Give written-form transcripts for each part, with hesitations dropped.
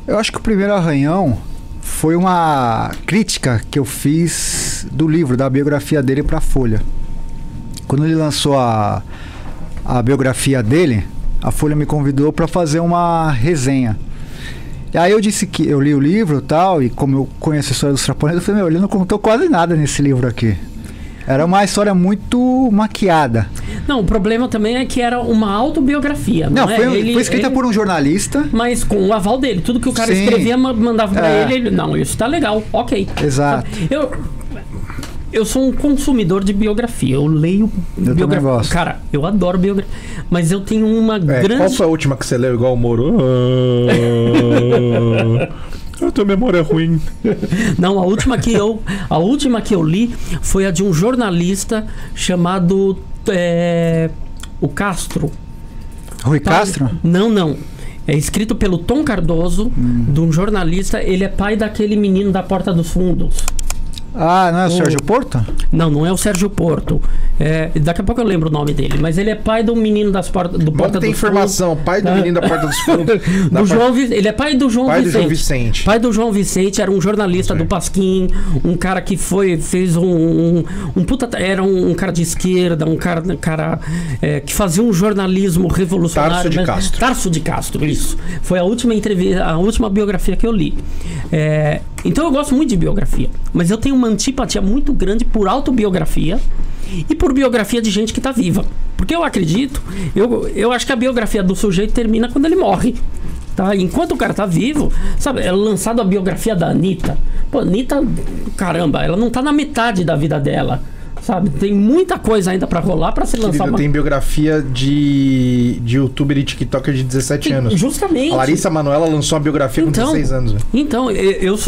Eu acho que o primeiro arranhão foi uma crítica que eu fiz do livro, da biografia dele para a Folha. Quando ele lançou a biografia dele, a Folha me convidou para fazer uma resenha. E aí eu disse que eu li o livro e tal, e como eu conheço a história dos Trapalhões, eu falei, ele não contou quase nada nesse livro aqui. Era uma história muito maquiada. Não, o problema também é que era uma autobiografia. Não, foi escrita por um jornalista. Mas com o aval dele. Tudo que o cara escrevia, mandava pra ele. Não, isso tá legal, ok. Exato. Eu sou um consumidor de biografia. Eu leio biografia. Cara, eu adoro biografia. Mas eu tenho uma grande... Qual foi a última que você leu igual o Moro? Eu tenho memória ruim. Não, a última que eu li foi a de um jornalista chamado o Castro. Rui Castro? Não. É escrito pelo Tom Cardoso, de um jornalista. Ele é pai daquele menino da Porta dos Fundos. Ah, não é o Sérgio Porto? Não é o Sérgio Porto. Daqui a pouco eu lembro o nome dele. Mas ele é pai do menino do Porta dos Fundos. Tem informação, pai do menino da Porta dos Fundos. Ele é pai do João Vicente. Pai do João Vicente, era um jornalista do Pasquim, um cara que fez um puta... Era um cara de esquerda, um cara que fazia um jornalismo revolucionário. Tarso de Castro, isso. Foi a última entrevista, a última biografia que eu li. Então eu gosto muito de biografia, mas eu tenho uma antipatia muito grande por autobiografia e por biografia de gente que está viva. Porque eu acredito, eu acho que a biografia do sujeito termina quando ele morre. Tá? Enquanto o cara tá vivo, sabe, é lançado a biografia da Anitta. Pô, Anitta, caramba, ela não tá na metade da vida dela. Sabe, tem muita coisa ainda pra rolar pra ser lançada. Tem biografia de youtuber e tiktoker de 17 anos. Justamente. A Larissa Manoela lançou uma biografia com 16 anos. Então, eu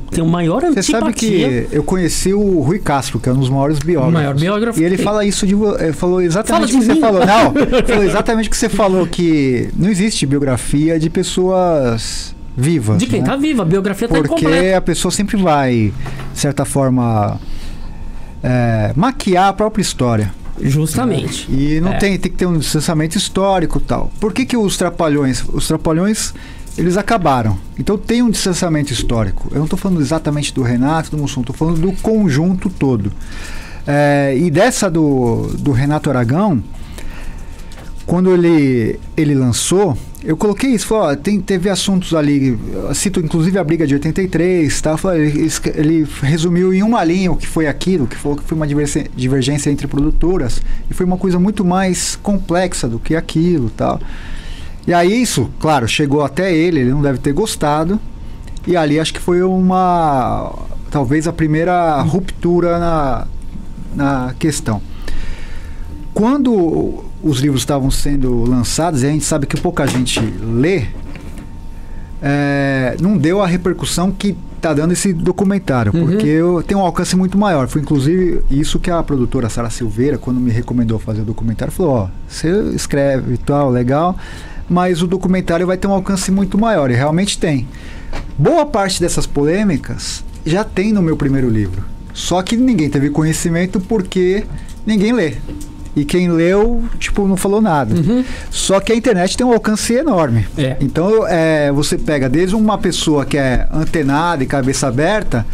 tenho maior antipatia. Você sabe que eu conheci o Rui Castro, que é um dos maiores biógrafos. O maior biógrafo. E ele fala isso ele falou exatamente o que você falou. Não, falou exatamente o que você falou, que não existe biografia de pessoas vivas. De quem tá viva, a biografia tá incompleta. Porque a pessoa sempre vai, de certa forma... maquiar a própria história. Justamente. E não tem que ter um distanciamento histórico e tal. Por que os Trapalhões? Os Trapalhões, eles acabaram. Então tem um distanciamento histórico. Eu não estou falando exatamente do Renato, do Mussum, estou falando do conjunto todo. E dessa do Renato Aragão, quando ele lançou, eu coloquei isso, falou, teve assuntos ali, cito inclusive a briga de 83, tá? Ele resumiu em uma linha o que foi aquilo, que foi uma divergência entre produtoras, e foi uma coisa muito mais complexa do que aquilo, tal. E aí isso, claro, chegou até ele não deve ter gostado, e ali acho que foi talvez a primeira ruptura na questão. Quando os livros estavam sendo lançados, e a gente sabe que pouca gente lê, não deu a repercussão que está dando esse documentário, porque tem um alcance muito maior. Foi inclusive isso que a produtora Sara Silveira, quando me recomendou fazer o documentário, falou, você escreve e tal, legal, mas o documentário vai ter um alcance muito maior, e realmente tem. Boa parte dessas polêmicas já tem no meu primeiro livro, só que ninguém teve conhecimento porque ninguém lê. E quem leu, não falou nada. Só que a internet tem um alcance enorme. Então, você pega desde uma pessoa que é antenada e cabeça aberta,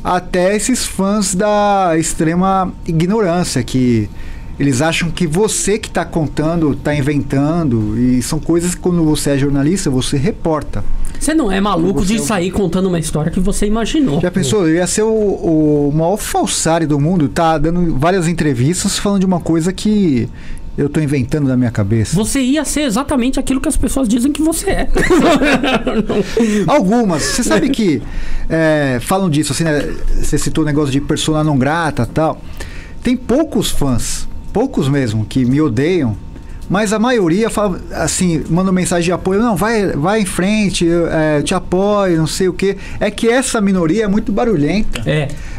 até esses fãs da extrema ignorância, que eles acham que você que está contando, está inventando, e são coisas que quando você é jornalista, você reporta. Você não é maluco de sair contando uma história que você imaginou. Já pensou? Eu ia ser o maior falsário do mundo, tá dando várias entrevistas falando de uma coisa que eu tô inventando na minha cabeça. Você ia ser exatamente aquilo que as pessoas dizem que você é. Algumas. Você sabe que falam disso, assim, né? Você citou o negócio de persona non grata e tal. Tem poucos fãs, poucos mesmo, que me odeiam, mas a maioria fala, assim, manda mensagem de apoio, não, vai em frente, eu te apoio, não sei o quê. É que essa minoria é muito barulhenta.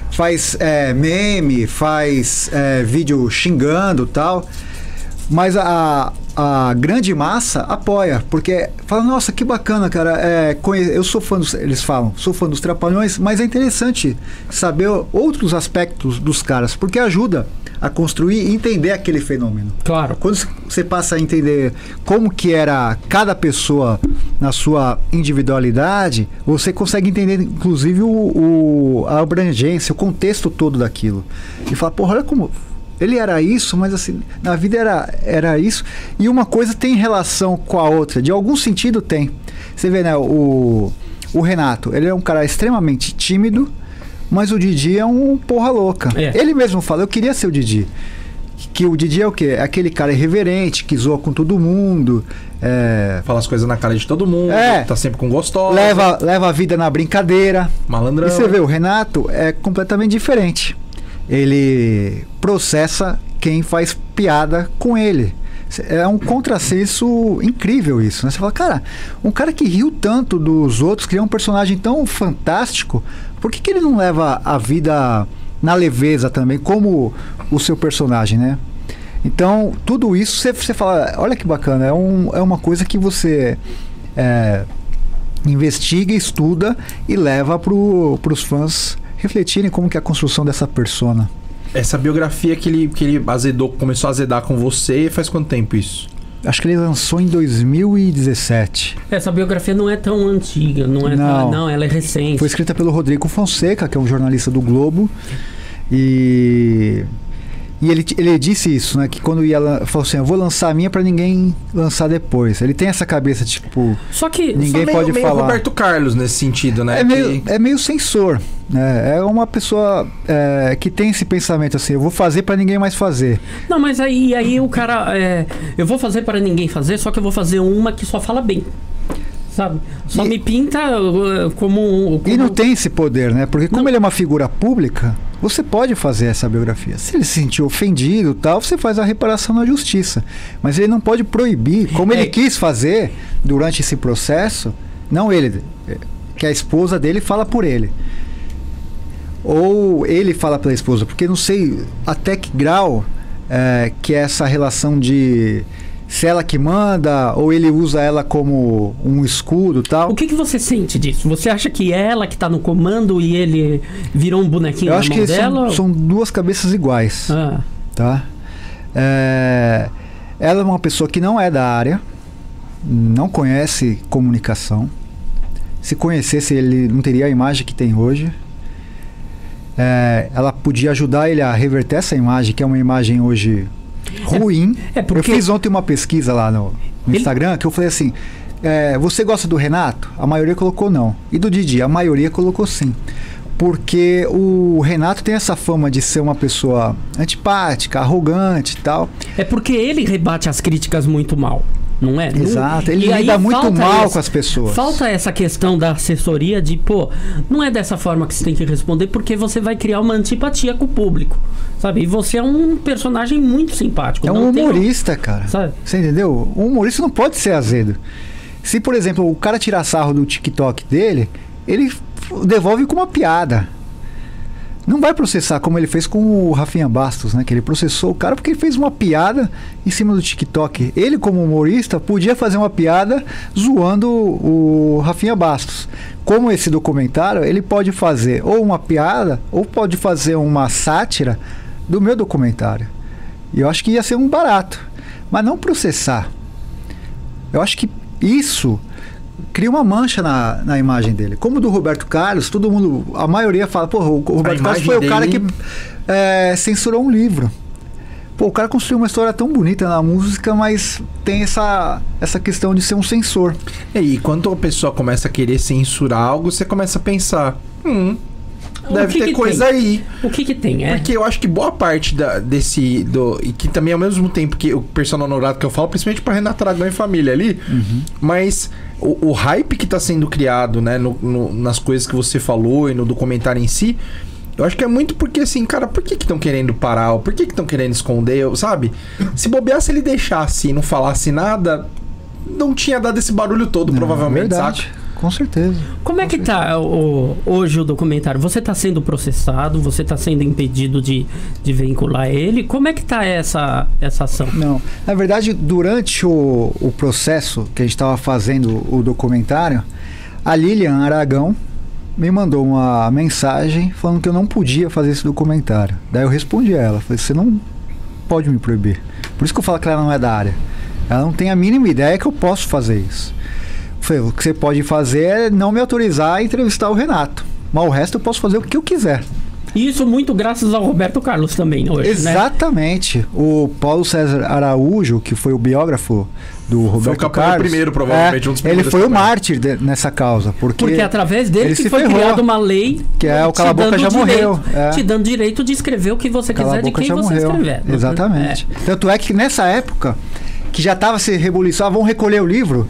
Faz meme, faz vídeo xingando e tal. Mas a grande massa apoia, porque fala, nossa, que bacana, cara, eu sou fã eles falam, sou fã dos Trapalhões, mas é interessante saber outros aspectos dos caras, porque ajuda a construir e entender aquele fenômeno. Claro. Quando você passa a entender como que era cada pessoa na sua individualidade, você consegue entender, inclusive, a abrangência, o contexto todo daquilo. E fala, porra, olha como... Ele era isso, mas assim, na vida era isso. E uma coisa tem relação com a outra. De algum sentido tem. Você vê, né? O Renato, ele é um cara extremamente tímido, mas o Didi é um porra louca. Ele mesmo fala, eu queria ser o Didi. Que o Didi é o quê? É aquele cara irreverente, que zoa com todo mundo. Fala as coisas na cara de todo mundo, tá sempre com gostosa. Leva a vida na brincadeira. Malandrão. E você vê, o Renato é completamente diferente. Ele processa quem faz piada com ele. É um contrassenso incrível isso, né? Você fala, cara, um cara que riu tanto dos outros, criou um personagem tão fantástico, por que ele não leva a vida na leveza também, como o seu personagem, né? Então, tudo isso, você fala, olha que bacana, é uma coisa que você investiga, estuda e leva para os fãs refletirem como que é a construção dessa persona. Essa biografia que ele começou a azedar com você, faz quanto tempo isso? Acho que ele lançou em 2017. Essa biografia não é tão antiga, não, ela é recente. Foi escrita pelo Rodrigo Fonseca, que é um jornalista do Globo. E ele disse isso, né? Que quando falou assim, eu vou lançar a minha pra ninguém lançar depois. Ele tem essa cabeça, tipo... Só que... Ninguém pode meio falar. Roberto Carlos nesse sentido, né? É meio censor, né? É uma pessoa que tem esse pensamento assim, eu vou fazer pra ninguém mais fazer. Não, mas aí o cara... eu vou fazer para ninguém fazer, só que eu vou fazer uma que só fala bem. Sabe? Só me pinta como... E não tem esse poder, né? Porque como ele é uma figura pública, você pode fazer essa biografia. Se ele se sentir ofendido e tal, você faz a reparação na justiça. Mas ele não pode proibir, como ele quis fazer durante esse processo, não ele, que a esposa dele fala por ele. Ou ele fala pela esposa, porque não sei até que grau que é essa relação de... Se ela que manda, ou ele usa ela como um escudo e tal. O que você sente disso? Você acha que é ela que tá no comando e ele virou um bonequinho na mão dela? Eu acho que são duas cabeças iguais. Tá? Ela é uma pessoa que não é da área, não conhece comunicação. Se conhecesse, ele não teria a imagem que tem hoje. Ela podia ajudar ele a reverter essa imagem, que é uma imagem hoje... ruim. Porque... Eu fiz ontem uma pesquisa lá no Instagram, que eu falei assim, você gosta do Renato? A maioria colocou não. E do Didi? A maioria colocou sim. Porque o Renato tem essa fama de ser uma pessoa antipática, arrogante e tal. É porque ele rebate as críticas muito mal. Não é? Exato, ele lida muito mal com as pessoas. Falta essa questão da assessoria de, não é dessa forma que você tem que responder, porque você vai criar uma antipatia com o público, sabe? E você é um personagem muito simpático. É um humorista, cara. Sabe? Você entendeu? Um humorista não pode ser azedo. Se, por exemplo, o cara tirar sarro do TikTok dele, ele devolve com uma piada. Não vai processar como ele fez com o Rafinha Bastos, né? Que ele processou o cara porque ele fez uma piada em cima do TikTok. Ele, como humorista, podia fazer uma piada zoando o Rafinha Bastos. Como esse documentário, ele pode fazer ou uma piada ou pode fazer uma sátira do meu documentário. E eu acho que ia ser um barato. Mas não processar. Eu acho que isso... cria uma mancha na imagem dele. Como do Roberto Carlos, todo mundo, a maioria fala, o Roberto Carlos foi o cara que censurou um livro. O cara construiu uma história tão bonita na música, mas tem essa questão de ser um censor. E quando a pessoa começa a querer censurar algo, você começa a pensar, deve ter coisa aí. O que tem, Porque eu acho que boa parte e que também ao mesmo tempo que o personal non grato que eu falo, principalmente pra Renata Aragão e família ali, mas o hype que tá sendo criado, né, nas coisas que você falou e no documentário em si, eu acho que é muito porque assim, cara, por que estão querendo parar? Por que estão querendo esconder? Sabe? Se bobear, se ele deixasse e não falasse nada, não tinha dado esse barulho todo, provavelmente, verdade. sabe? Com certeza. Como é que tá hoje o documentário? Você está sendo processado? Você está sendo impedido de vincular ele? Como é que tá essa ação? Não. Na verdade, durante o processo que a gente estava fazendo o documentário, a Lilian Aragão me mandou uma mensagem falando que eu não podia fazer esse documentário. Daí eu respondi a ela. Falei, você não pode me proibir. Por isso que eu falo que ela não é da área. Ela não tem a mínima ideia que eu posso fazer isso. Falei, o que você pode fazer é não me autorizar a entrevistar o Renato. Mas o resto eu posso fazer o que eu quiser. Isso muito graças ao Roberto Carlos também, hoje, exatamente. Né? O Paulo César Araújo, que foi o biógrafo do Roberto Carlos. Foi o primeiro, provavelmente, um dos ele foi o mártir nessa causa. Porque através dele que foi criada uma lei que é o Cala a Boca já morreu. Te dando direito de escrever o que você quiser de quem você escrever. Exatamente. Tanto é que nessa época, que já estava se rebuliçando, vão recolher o livro.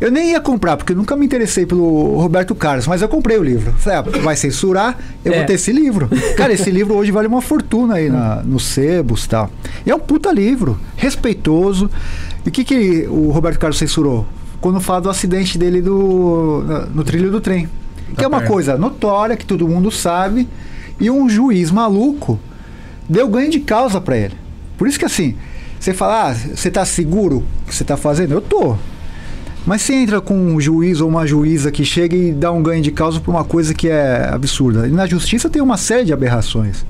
Eu nem ia comprar, porque eu nunca me interessei pelo Roberto Carlos, mas eu comprei o livro. Falei, vai censurar, eu vou ter esse livro. Cara, esse livro hoje vale uma fortuna aí nos sebos e tal. E é um puta livro, respeitoso. E o que o Roberto Carlos censurou? Quando fala do acidente dele no trilho do trem. Que é uma coisa notória, que todo mundo sabe, e um juiz maluco deu ganho de causa pra ele. Por isso que assim, você fala, você tá seguro que você tá fazendo? Eu tô. Mas você entra com um juiz ou uma juíza que chega e dá um ganho de causa por uma coisa que é absurda. E na justiça tem uma série de aberrações.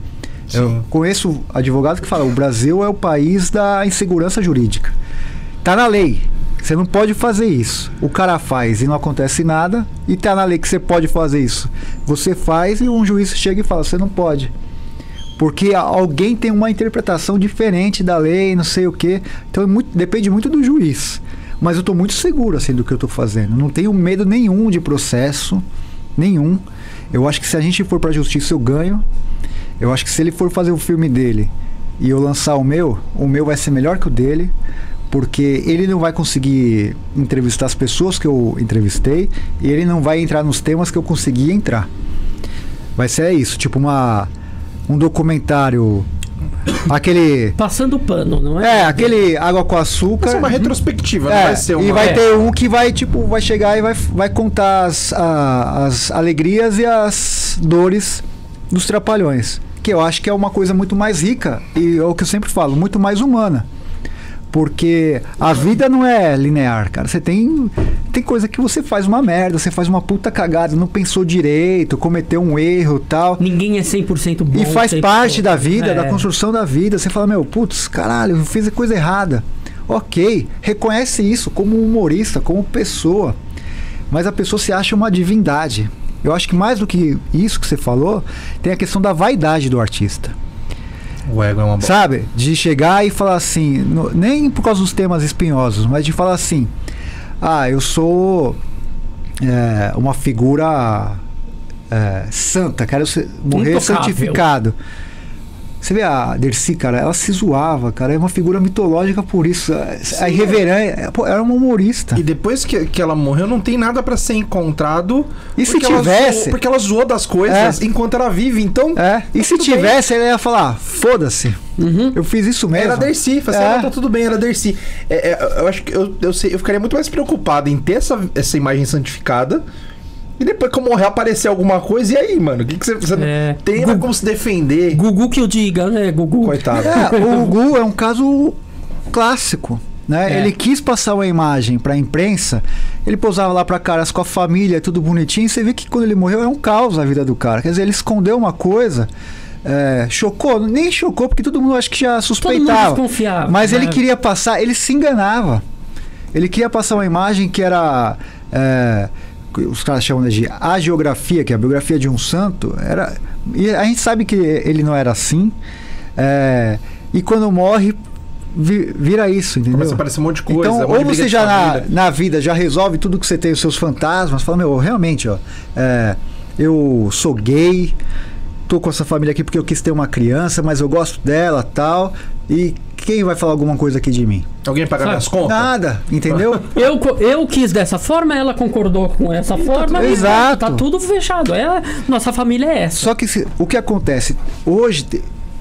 Sim. Eu conheço advogados que falam, o Brasil é o país da insegurança jurídica. Tá na lei. Você não pode fazer isso. O cara faz e não acontece nada. E tá na lei que você pode fazer isso. Você faz e um juiz chega e fala, você não pode. Porque alguém tem uma interpretação diferente da lei, não sei o quê. Então depende muito do juiz. Mas eu estou muito seguro assim, do que eu estou fazendo. Não tenho medo nenhum de processo. Nenhum. Eu acho que se a gente for para a justiça, eu ganho. Eu acho que se ele for fazer o filme dele e eu lançar o meu vai ser melhor que o dele. Porque ele não vai conseguir entrevistar as pessoas que eu entrevistei. E ele não vai entrar nos temas que eu consegui entrar. Vai ser isso. Tipo um documentário... Aquele... Passando pano, não é? É, aquele Água com Açúcar. Vai ser uma retrospectiva, não vai ser uma... E vai ter um que vai, tipo, vai chegar e vai contar as alegrias e as dores dos Trapalhões. Que eu acho que é uma coisa muito mais rica e é o que eu sempre falo, muito mais humana. Porque a vida não é linear, cara. Você tem coisa que você faz uma merda, você faz uma puta cagada, não pensou direito, cometeu um erro e tal. Ninguém é 100% bom. E faz parte da vida, da construção da vida. Você fala, putz, caralho, eu fiz a coisa errada. Ok, reconhece isso como humorista, como pessoa. Mas a pessoa se acha uma divindade. Eu acho que mais do que isso que você falou, tem a questão da vaidade do artista. O ego é uma boa. Sabe? De chegar e falar assim, nem por causa dos temas espinhosos, mas de falar assim, eu sou uma figura santa, quero morrer santificado. Você vê a Dercy, cara, ela se zoava, cara, é uma figura mitológica por isso. A irreverência, era uma humorista. E depois que ela morreu, não tem nada pra ser encontrado. E se tivesse? Porque ela zoou das coisas enquanto era viva, então... E se tivesse, ela ia falar, foda-se, eu fiz isso mesmo. Era Dercy, tá tudo bem, era Dercy. Eu acho que eu ficaria muito mais preocupado em ter essa imagem santificada. E depois que eu morrer aparecer alguma coisa, e aí, mano? O que você tem como se defender? Gugu que eu diga, né, Gugu? Coitado. O Gugu é um caso clássico, né? Ele quis passar uma imagem pra imprensa, ele posava lá pra caras com a família, tudo bonitinho, e você vê que quando ele morreu é um caos a vida do cara. Quer dizer, ele escondeu uma coisa... chocou, nem chocou, porque todo mundo acho que já suspeitava. Todo mundo desconfiava. Mas ele queria passar, ele se enganava. Ele queria passar uma imagem que era... os caras chamam de agiografia, que é a biografia de um santo. E a gente sabe que ele não era assim. E quando morre, vira isso, entendeu? Começa a aparecer um monte de coisa. Então, ou você já na vida já resolve tudo que você tem, os seus fantasmas, fala, realmente, eu sou gay, tô com essa família aqui porque eu quis ter uma criança, mas eu gosto dela, tal, e quem vai falar alguma coisa aqui de mim? Alguém pagar minhas contas? Nada, entendeu? Eu quis dessa forma, ela concordou com essa forma. Exato. Tá tudo fechado. Nossa família é essa. Só que o que acontece hoje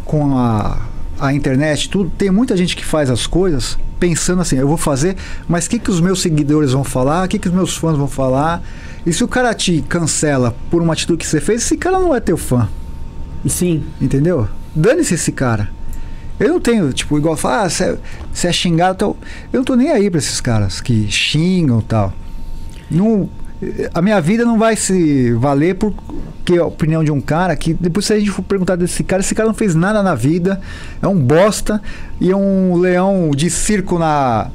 com a a internet, tudo, tem muita gente que faz as coisas pensando assim, eu vou fazer, mas o que os meus seguidores vão falar, o que os meus fãs vão falar, e se o cara te cancela por uma atitude que você fez, esse cara não é teu fã. Sim. Entendeu? Dane-se esse cara. Eu não tenho, tipo, igual falar, você é xingado, tal. Eu não tô nem aí pra esses caras que xingam e tal. Não, a minha vida não vai se valer porque a opinião de um cara que, depois se a gente for perguntar desse cara, esse cara não fez nada na vida, é um bosta e é um leão de circo na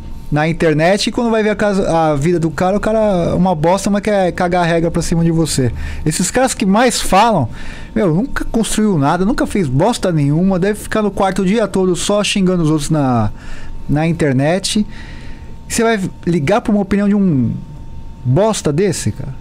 internet, e quando vai ver a vida do cara, o cara é uma bosta, mas quer cagar a regra pra cima de você. Esses caras que mais falam, nunca construiu nada, nunca fez bosta nenhuma, deve ficar no quarto o dia todo só xingando os outros na internet. Você vai ligar pra uma opinião de um bosta desse, cara?